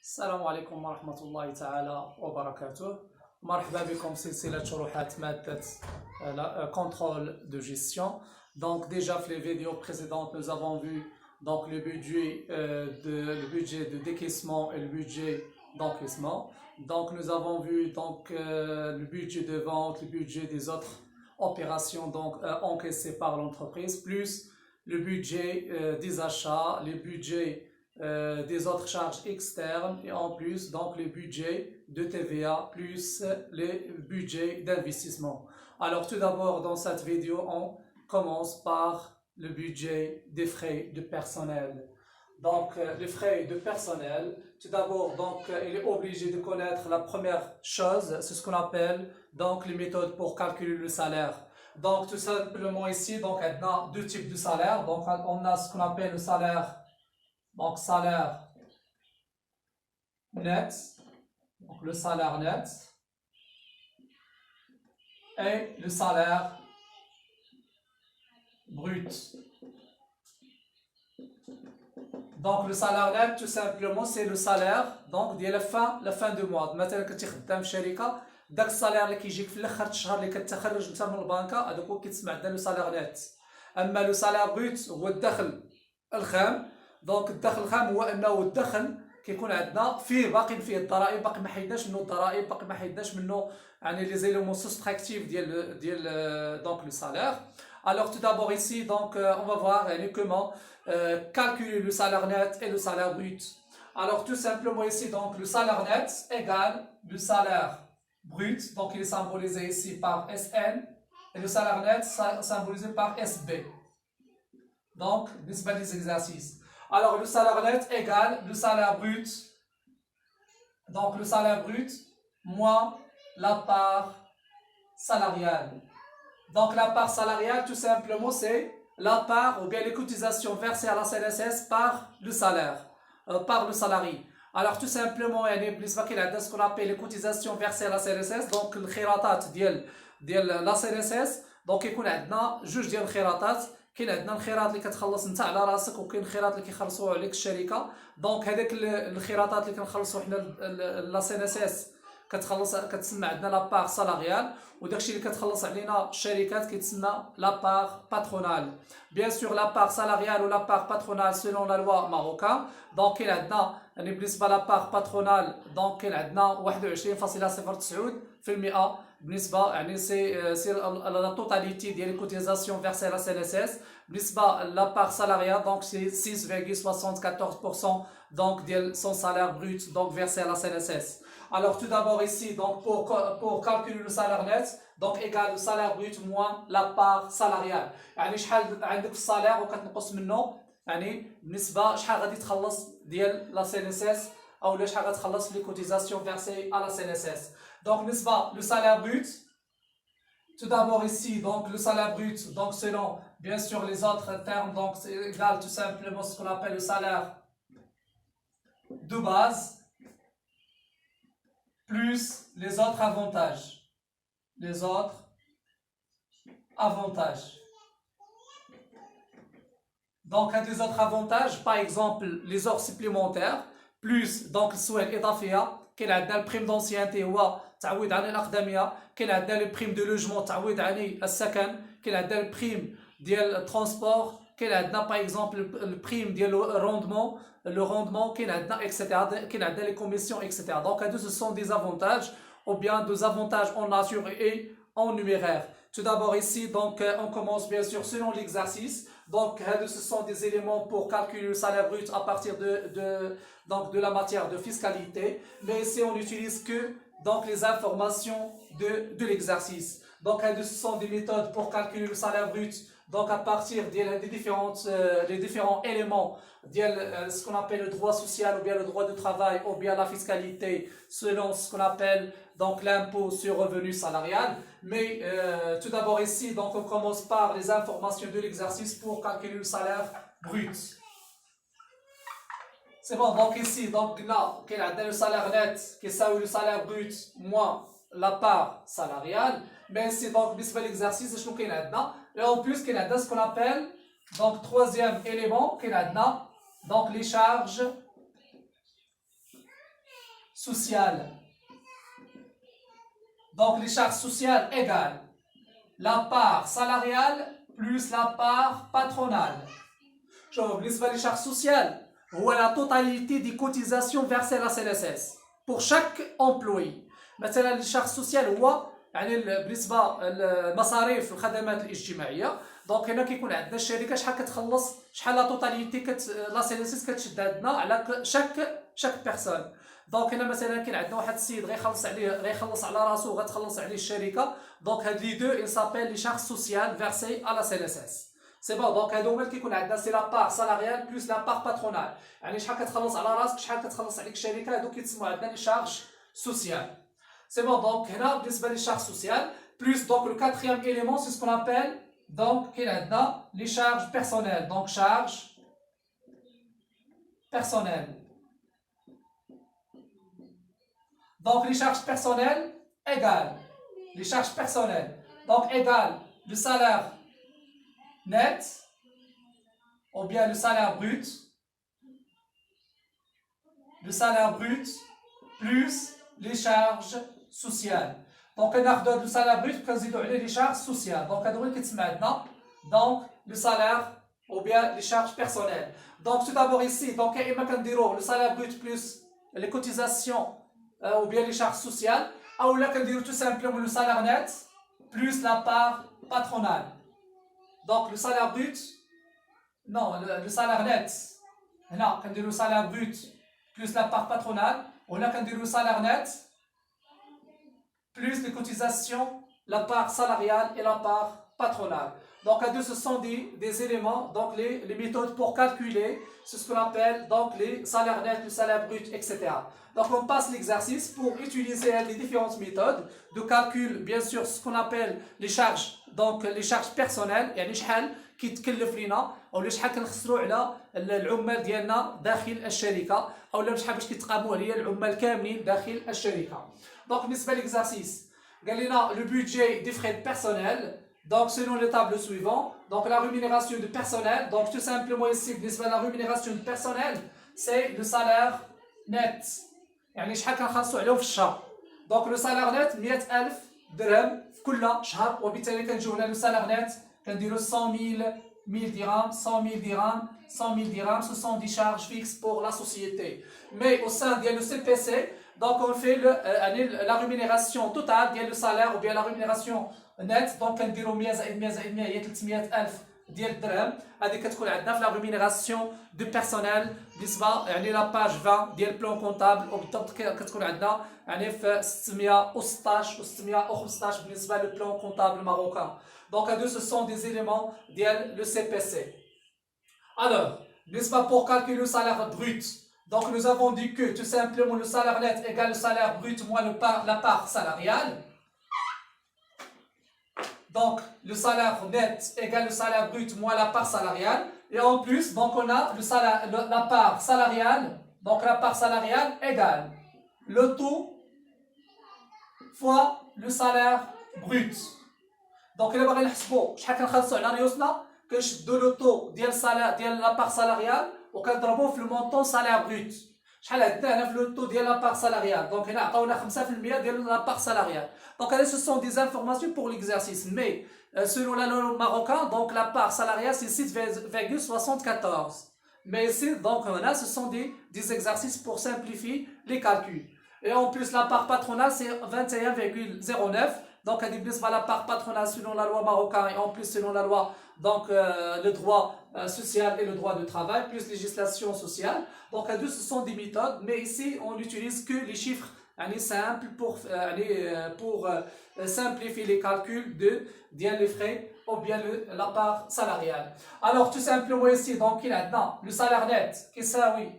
السلام عليكم ورحمة الله تعالى وبركاته. مرحبا بكم سلسلة شروحات مادة contrôle de gestion. Donc déjà dans les vidéos précédentes nous avons vu donc le budget de décaissement et le budget d'encaissement. Donc nous avons vu donc le budget de vente, le budget des autres opérations donc encaissées par l'entreprise, plus le budget des achats, le budget des autres charges externes et en plus donc les budgets de TVA plus les budgets d'investissement. Alors tout d'abord dans cette vidéo on commence par le budget des frais de personnel. Donc les frais de personnel, tout d'abord donc il est obligé de connaître la première chose, c'est ce qu'on appelle donc les méthodes pour calculer le salaire. Donc tout simplement ici donc on a deux types de salaires. Donc on a ce qu'on appelle le salaire. Donc, salaire net, donc le salaire net, et le salaire brut. Donc, le salaire net, tout simplement, c'est le salaire donc ديال la fin du mois. مثلا كنتي خدام في شركة داك السالير اللي كيجيك في الاخر الشهر اللي كتخرج انت من البنكة هذاك هو كيتسمى عندنا لو سالير نت. اما لو سالير بروت هو الدخل الخام. دونك الدخل الخام هو انه الدخل كيكون عندنا فيه باقي فيه الضرائب، باقي ما حيدناش منه الضرائب، باقي ما حيدناش منه يعني لي زيليمون سوستراكتيف ديال donc le salaire. Alors tout d'abord ici donc on va voir comment calculer le salaire net et le salaire brut. Alors tout simplement ici donc le salaire net égale le salaire brut, donc il est symbolisé ici par SN et le salaire net symbolisé par SB. Donc بالنسبة للexercice. Alors, le salaire net égale le salaire brut. Donc, le salaire brut moins la part salariale. Donc, la part salariale, tout simplement, c'est la part ou bien les cotisations versées à la CNSS par le salaire, par le salarié. Alors, tout simplement, il y a ce qu'on appelle les cotisations versées à la CNSS. Donc, le khiratat ديال la CNSS. Donc, il y a جوج ديال الخيراطات. كاين عندنا الخيراط اللي كتخلص انت على راسك وكاين الخيراط اللي كيخلصوا عليك الشركه. دونك هذاك الخيراطات اللي كنخلصوا حنا لا سي ان اس اس كتسمى عندنا لا بار سالاريال، وداكشي اللي كتخلص علينا الشركات كيتسمى لا بار باترونال. بيان سور لا بار سالاريال ولا بار باترونال سيلون لا لوا ماروكان. دونك كاين عندنا يعني بالنسبه لا بار باترونال دونك كاين عندنا 21.09% بالنسبه يعني سي لا توتاليتي ديال لي كوتيزاسيون فيرسي لا سي ان اس اس. بالنسبه لا بار سالاريال دونك سي 6.74% donc ديال son salaire brut donc versé à la CNSS. Alors tout d'abord ici donc pour calculer le salaire net donc égal le salaire brut moins la part salariale. يعني شحال عندك في الصالير وكتنقص منه يعني بالنسبه شحال غادي تخلص ديال لا CNSS او شحال غتخلص في لي كوتيزاسيون فيرسي à la CNSS. Donc n'est-ce pas le salaire brut. Tout d'abord ici donc le salaire brut donc selon bien sûr les autres termes donc c'est égal tout simplement ce qu'on appelle le salaire de base plus les autres avantages. Les autres avantages. Donc un des autres avantages par exemple les heures supplémentaires plus donc السوال الإضافية. كاين عندنا البريم دونسيانتي هو تعويض عن الأقدمية، كاين عندنا البريم دو لوجمون تعويض عن السكن، كاين عندنا البريم ديال الترونسبور، كاين عندنا باغ اكزومبل البريم ديال لو روندمون كاين عندنا اكسيتيرا، كاين عندنا لي كوميسيون اكسيتيرا. دونك هادو سو سون دي افونتاج ou bien des avantages en nature et en numéraire. Tout d'abord ici donc on commence bien sûr selon l'exercice. Donc ce sont des éléments pour calculer le salaire brut à partir de la matière de fiscalité. Mais ici on n'utilise que donc les informations de l'exercice. Donc ce sont des méthodes pour calculer le salaire brut. Donc à partir des différents éléments ce qu'on appelle le droit social ou bien le droit de travail ou bien la fiscalité selon ce qu'on appelle donc l'impôt sur revenu salarial. Mais tout d'abord ici donc on commence par les informations de l'exercice pour calculer le salaire brut. C'est bon, donc ici donc là qu'il a le salaire net qui est le salaire brut moins la part salariale. Mais c'est donc بالنسبه l'exercice شنو كاين عندنا. Et en plus كاين عندنا ce qu'on appelle donc troisième élément كاين عندنا donc les charges sociales. Donc les charges sociales égale la part salariale plus la part patronale. شوفوا بالنسبة للشارج سوسيال هو la totalité des cotisations versées à la CNSS pour chaque employé. مثلا الشارج سوسيال هو يعني بالنسبة لمصاريف الخدمات الاجتماعية. دونك هنا كيكون عندنا الشركة شحال كتخلص شحال لا توتاليتي لا CNSS كتشد عندنا على شاك بيرسون. دونك هنا مثلا كاين عندنا واحد السيد غيخلص على راسو وغتخلص عليه الشركة. دونك هاد لي دو il s'appelle les charges sociales versées à la CNSS. سي بون. دونك هادو هما اللي كيكون عندنا سي لا بار سالاريال بلوس لا بار باترونال. يعني شحال كتخلص على راسك شحال كتخلص عليك الشركه. هادو كيتسموا عندنا لي شارج سوسيال. سي بون. دونك هنا بالنسبه لي شارج سوسيال بلوس دونك لو كاتريام اليمون سي سكون ابل دونك كاين عندنا لي شارج بيرسونيل. دونك شارج بيرسونيل. دونك لي شارج بيرسونيل ايغال لي شارج بيرسونيل دونك ايغال لو سالير net ou bien le salaire brut plus les charges sociales. Donc on a le salaire brut كنزيدو عليه les charges sociales. Donc هادو اللي كتسمع عندنا donc le salaire ou bien les charges personnelles. Donc tout d'abord ici donc كاين ما كنديرو le salaire brut plus les cotisations ou bien les charges sociales ou là كنديرو tout simplement le salaire net plus la part patronale. Donc le salaire brut, non, le salaire net. Là, quand on dit le salaire brut plus la part patronale, on a quand on dit le salaire net plus les cotisations, la part salariale et la part patronale. Donc à deux, ce sont des éléments, donc les méthodes pour calculer, c'est ce qu'on appelle donc les salaires nets, le salaire brut, etc. Donc on passe l'exercice pour utiliser les différentes méthodes de calcul, bien sûr ce qu'on appelle les charges. Donc les charges personnelles يعني شحال كيتكلف لينا او شحال كنخسروا على العمال ديالنا داخل الشركه او شحال باش كيتقاموا عليا العمال كاملين داخل الشركه. دونك بالنسبه للاكزارسيس قال لنا le budget des frais de personnel donc selon les tables suivantes. Donc la rémunération du personnel donc tout simplement ici بالنسبه la rémunération du personnel c'est le salaire net يعني شحال كنخلصوا عليهم في الشهر. دونك لو سالير نت 100000 درهم في كل شهر وبالتالي كنجيو هنا لو سالير نت كنديرو 100000 dirhams 100000 dirhams 100000 dirhams ce sont des charges fixes pour la société. Mais au sein de le CPC donc on fait la rémunération totale ديال le salaire ou bien la rémunération nette donc كنديرو 100 زائد 100 زائد 100 هي 300000 ديال الدرهم. هذه كتكون عندنا في لا ريمينيراسيون دو بيرسونيل بالنسبه يعني لا باج 20 ديال البلان كونطابل وبالضبط كتكون عندنا يعني في 616 و 615 بالنسبه لو بلان كونطابل ماروكان. دونك هادو سو سون دي زيليمون ديال لو سي بي سي. Alors بالنسبه pour calculer le salaire brut donc nous avons dit que tout simplement le salaire net égale le salaire brut moins la part salariale. Donc, le salaire net égale le salaire brut moins la part salariale. Et en plus, donc on a la part salariale. Donc, la part salariale égale le taux fois le salaire brut. Donc, il va y avoir شحال كنخلصوا على ريوسنا كنشدوا لو طو ديال السالير ديال لا بار سالاريال وكنضربوه في المونطون سالير بروت. شحال عندنا هنا في لو طو ديال لا بار سالاريال. دونك هنا عطاونا 5% ديال لا بار سالاريال. Donc ce sont des informations pour l'exercice. Mais selon la loi marocaine, donc la part salariale c'est 6,74. Mais ici, donc là, ce sont des exercices pour simplifier les calculs. Et en plus, la part patronale c'est 21,09. Donc la part patronale selon la loi marocaine et en plus selon la loi donc le droit social et le droit de travail plus législation sociale. Donc ce sont des méthodes, mais ici on n'utilise que les chiffres simples pour simplifier les calculs de les frais ou bien la part salariale. Alors tout simplement ici donc il y a le salaire net qui est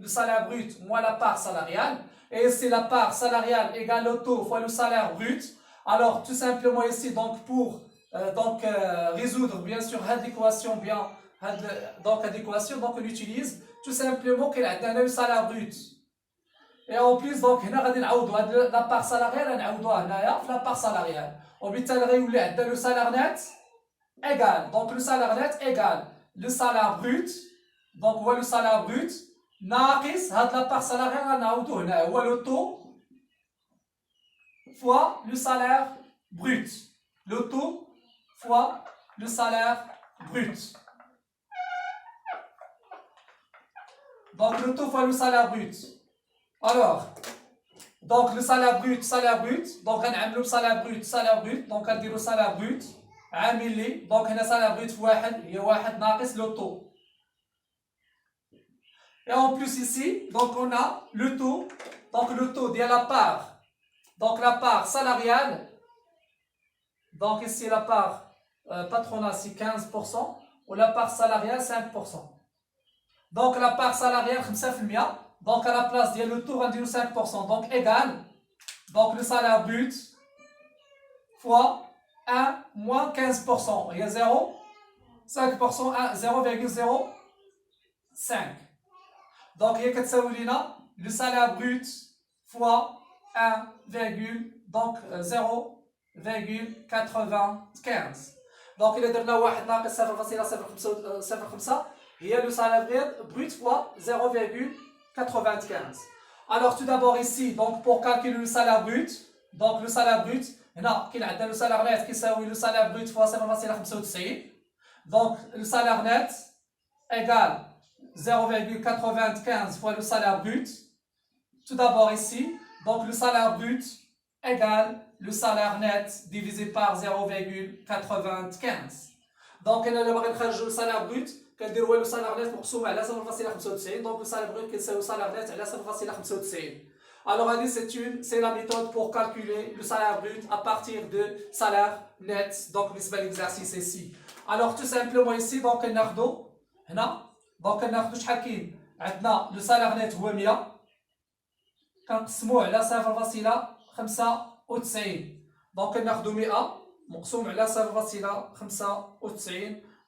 le salaire brut moins la part salariale et ici la part salariale égale le taux fois le salaire brut. Alors tout simplement ici donc pour résoudre bien sûr l'équation donc on utilise tout simplement qu'il a le salaire brut. Et en plus donc هنا غادي نعوضوا هاد لا بار سالاريال غنعوضوها هنايا في لا بار سالاريال وبالتالي غيولي عندنا لو سالير نت ايغال دونك لو سالير نت ايغال لو سالير بروت دونك هو لو سالير بروت ناقص هاد لا بار سالاريال غنعوضوه هنا هو لو طو fois le salaire brut. Le taux fois le salaire brut. Donc le taux fois le salaire brut. Alors, donc le salaire brut. Donc on a le salaire brut. Donc on dit le salaire brut. عامل لي donc هنا salaire brut واحد هي واحد ناقص le taux. Et en plus ici, donc on a le taux. Donc le taux de la part. Donc la part salariale. Donc ici la part patronale c'est 15% ou la part salariale 5%. Donc la part salariale 5%. Donc à la place de le taux on dit 5%. Donc égal. Donc le salaire brut fois 1 moins 15%. Il y a 0. 5%, 1, 0,05. Donc il y a le salaire brut fois 1, donc 0,95. Donc il est de là 1 ناقص 0,005 il y a le salaire brut fois 0,95. Alors tout d'abord ici, donc pour calculer le salaire brut, donc le salaire brut, هنا كاين عندنا le salaire net كيساوي le salaire brut fois 0,95. Donc le salaire net égale 0,95 fois le salaire brut. Tout d'abord ici, donc le salaire brut égale le salaire net divisé par 0,95. Donc on a le salaire brut كنديروا le salaire net مقسوم على 0,95. Donc le salaire brut كيساوي le salaire net على 0,95. Alors c'est la méthode pour calculer le salaire brut à partir de salaire net. Donc l'exercice ici. Alors tout simplement ici donc ناخذوا هنا donc ناخذوا شحال كاين عندنا le salaire net هو 100 كنقسموه على 0,95. donc ناخذوا 100 مقسوم على 0,95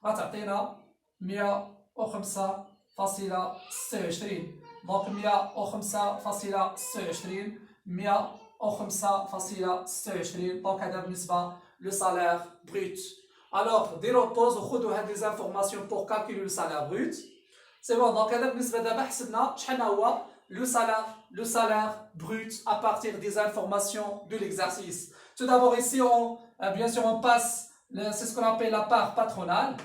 غتعطينا 105.26. donc 105.26 donc هذا بالنسبة le salaire brut. Alors ديروا pause وخذوا هاد les informations pour calculer le salaire brut. C'est bon. Donc هذا بالنسبة دابا حسبنا شحال هو le salaire brut à partir des informations de l'exercice. Tout d'abord ici bien sûr on passe c'est ce qu'on appelle la part patronale.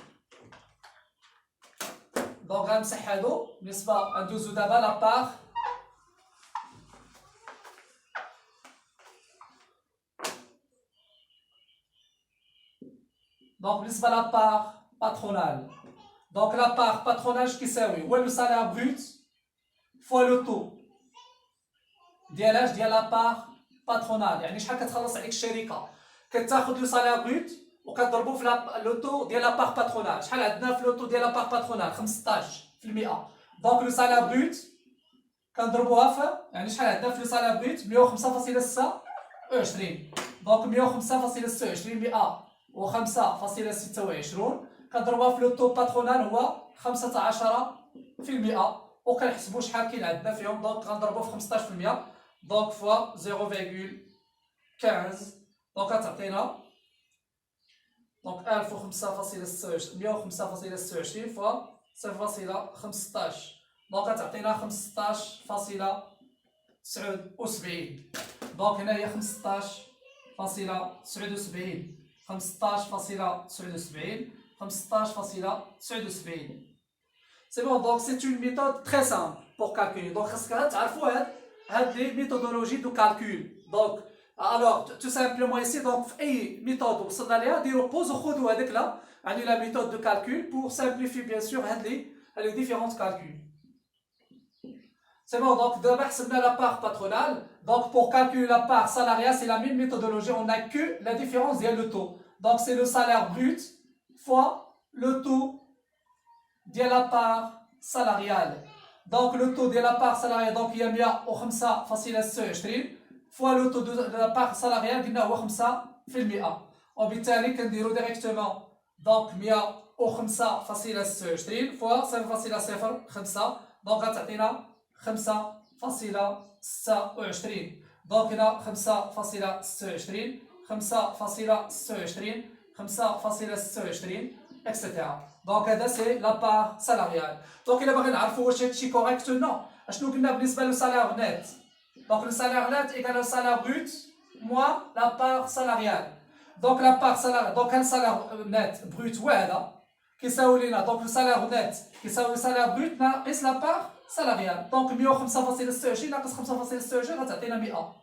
Donc غنمسح هادو بالنسبة ندوزو دابا la part donc بالنسبة la part patronale. Donc la part patronale كيساوي هو le salaire brut fois le taux ديال la part patronale. يعني شحال كتخلص عليك الشركة كتاخذ le salaire brut وكتضربو في لو طو ديال لا بار باترونال. شحال عندنا في لو طو ديال لا بار باترونال 15%. دونك لو سالير بروت كنضربوها في يعني شحال عندنا في لو سالير بروت 105.26. دونك 105.26 كنضربوها في لو طو باترونال هو 15% وكنحسبوا شحال كاين عندنا فيهم. دونك غنضربوه في 15% دونك فوا 0,15 دونك كتعطينا donc 105.26 fois 0,15 donc غتعطينا 15.79. donc هنا هي 15.79 c'est bon. Donc c'est une méthode très simple pour calculer. donc خاصك تعرفوا هاد les méthodologies de calcul. donc alors tout simplement ici donc في اي méthode وصلنا ليها ديروا pause وخذوا هذيك يعني la méthode de calcul pour simplifier bien sûr les différents calculs. c'est bon. donc d'abord حسبنا la part patronale. donc pour calculer la part salariale c'est la même méthodologie, on n'a que la différence ديال le taux. donc c'est le salaire brut fois le taux ديال la part salariale. donc le taux ديال la part salariale donc il y a 105.26 fois le taux de la part salariale قلنا هو 5%. وبالتالي كنديرو ديريكتومون دونك 105.26 fois 0.05 دونك غتعطينا 5.26. دونك هنا 5.26 etc. دونك هذا سي لا بار سالاريال. دونك الا باغي نعرفوا واش هادشي كوريكت ولا لا اشنو قلنا بالنسبه للسالير نت. Donc le salaire net égale le salaire brut moins la part salariale. Donc la part salariale, donc un salaire net brut وهذا كيساوي لنا donc le salaire net كيساوي salaire brut ناقص la part salariale. donc 105.26 ناقص 5.26 غتعطينا 100.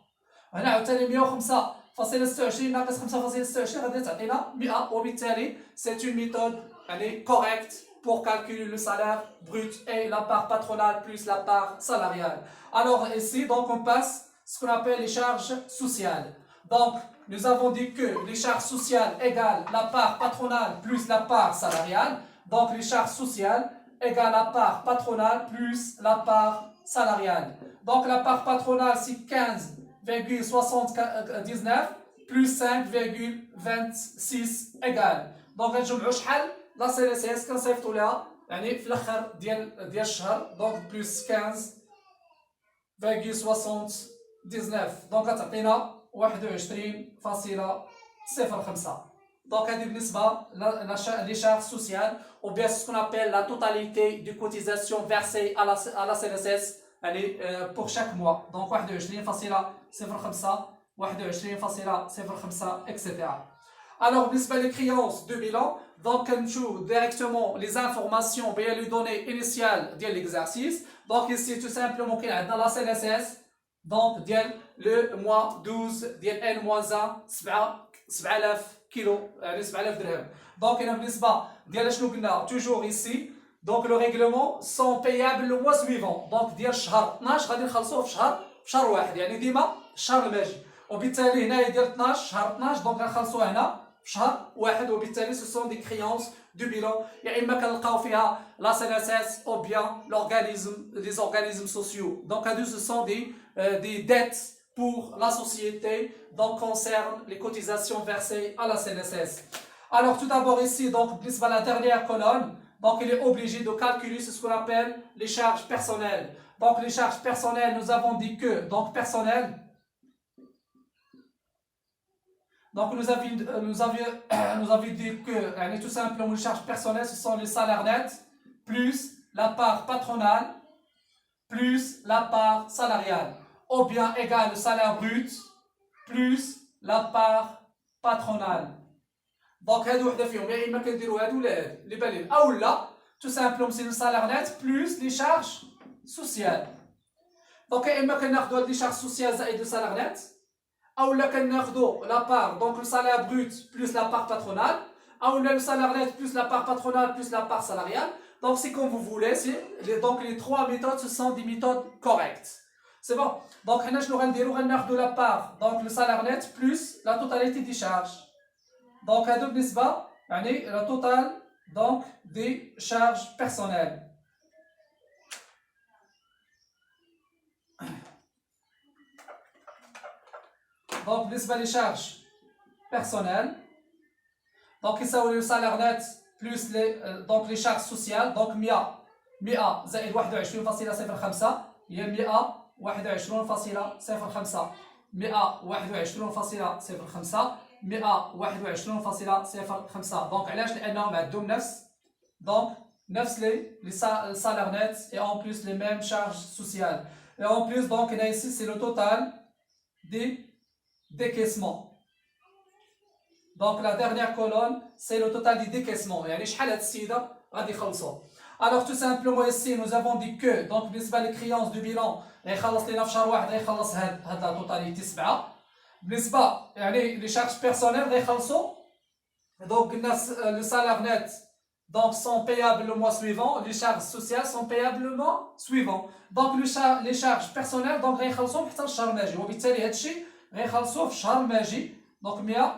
هنا عاوتاني 105.26 ناقص 5.26 غادي تعطينا 100 وبالتالي c'est une méthode يعني correcte pour calculer le salaire brut et la part patronale plus la part salariale. Alors ici donc on passe ce qu'on appelle les charges sociales. Donc nous avons dit que les charges sociales égale la part patronale plus la part salariale. Donc les charges sociales égale la part patronale plus la part salariale. Donc la part patronale c'est 15,79 plus 5,26 égale. Donc نجمعوا شحال لا سي اس اس كنصيفطوا لها يعني في الاخر ديال الشهر دونك بلس 15.79 دونك غتعطينا 21.05. دونك هذه بالنسبه لي شارج سوسيال ou bien ce qu'on appelle la totalité des cotisations versées à la CNSS يعني pour chaque mois. Donc 21.05 21.05 etc. Alors بالنسبه les créances de bilan donc كنمشيو directement les informations bien les données initiales ديال l'exercice. Donc ici tout simplement كاين عندنا la CNSS donc ديال le mois 12 ديال N-1 7000 كيلو يعني 7000 درهم. donc هنا بالنسبه ديال شنو قلنا toujours ici donc le règlement sont payables le mois suivant. donc ديال شهر 12 غادي نخلصوه في شهر واحد يعني ديما الشهر الماجي وبالتالي هنايا ديال 12 شهر 12 دونك غنخلصوه هنا في شهر واحد وبالتالي ce sont des créances du bilan. يا اما كنلقاو فيها la CNSS ou bien les organismes sociaux. donc هادو ce sont des dettes pour la société donc concerne les cotisations versées à la CNSS. Alors tout d'abord ici donc بالنسبه à la dernière colonne donc il est obligé de calculer ce qu'on appelle les charges personnelles. donc les charges personnelles nous avons dit que donc personnel donc nous avions dit que tout simplement les charges personnelles ce sont les salaires nets plus la part patronale plus la part salariale ou bien égal le salaire brut plus la part patronale. donc هادو وحده فيهم يا اما كنديروا هادو ولا هادو اللي بالين او لا tout simplement c'est le salaire net plus les charges sociales. donc يا اما كناخذوا هاد les charges sociales زائد le salaire net ou là كناخذوا la part donc le salaire brut plus la part patronale ou là le salaire net plus la part patronale plus la part salariale. donc c'est comme vous voulez donc les trois méthodes ce sont des méthodes correctes. c'est bon. donc هنا شنو غنديروا غناخذوا la part donc le salaire net plus la totalité des charges. donc هادو بالنسبه يعني la totale donc des charges personnelles. donc بالنسبه les charges personnelles donc يساوي le salaire net plus donc les charges sociales donc 100 زائد 21.05 هي 121.05 121.05 donc علاش لانهم عندهم نفس les salaires nets et en plus les mêmes charges sociales et en plus donc là ici c'est le total des décaissements. donc la dernière colonne c'est le total des décaissements يعني شحال هاد السيده غادي يخلصوا. alors tout simplement ici nous avons dit que donc بالنسبه les créances du bilan غيخلص لينا في شهر واحد غيخلص هاد لا توتاليتي 7. بالنسبه يعني لي شارج بيرسونيل غيخلصوا donc قلنا le salaire net donc sont payables le mois suivant, les charges sociales sont payables le mois suivant. donc les charges personnelles donc غيخلصوا حتى الشهر الماجي وبالتالي هادشي غيخلصوه في الشهر الماجي دونك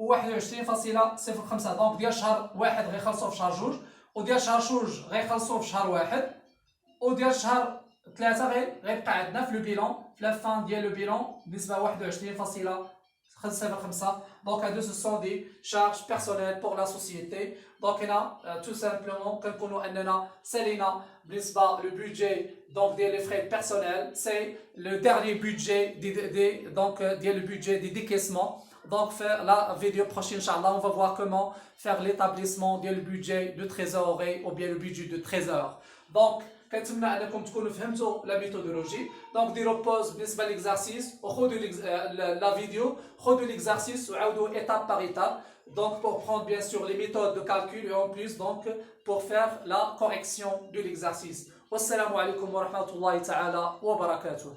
121.05 دونك ديال شهر واحد غيخلصوه في شهر جوج وديال شهر جوج غيخلصوه في شهر واحد وديال شهر ثلاثة غيبقى عندنا في لو بيلون في لا فان ديال لو بيلون بالنسبة 21.05 دونك هادو سو سون دي شارج بيرسونيل بور لا سوسيتي. دونك هنا تو سامبلومون كنقولوا اننا سالينا بالنسبة لو بودجي دونك ديال لي فري بيرسونيل سي لو ديرني بودجي دونك ديال لو بودجي دي ديكيسمون. donc faire la vidéo prochaine inchallah on va voir comment faire l'établissement du budget de trésorerie ou bien le budget de trésor. donc كنتمنى انكم تكونوا فهمتوا لا ميثودولوجي. دونك ديروا بوز بالنسبه ليكزارسيس وخذوا لا فيديو، خذوا ليكزارسيس وعاودوا étape par étape. Donc pour prendre bien sûr les méthodes de calcul et en plus donc pour faire la correction de l'exercice. Wassalamu alaikum wa rahmatullahi ta'ala wa barakatuh.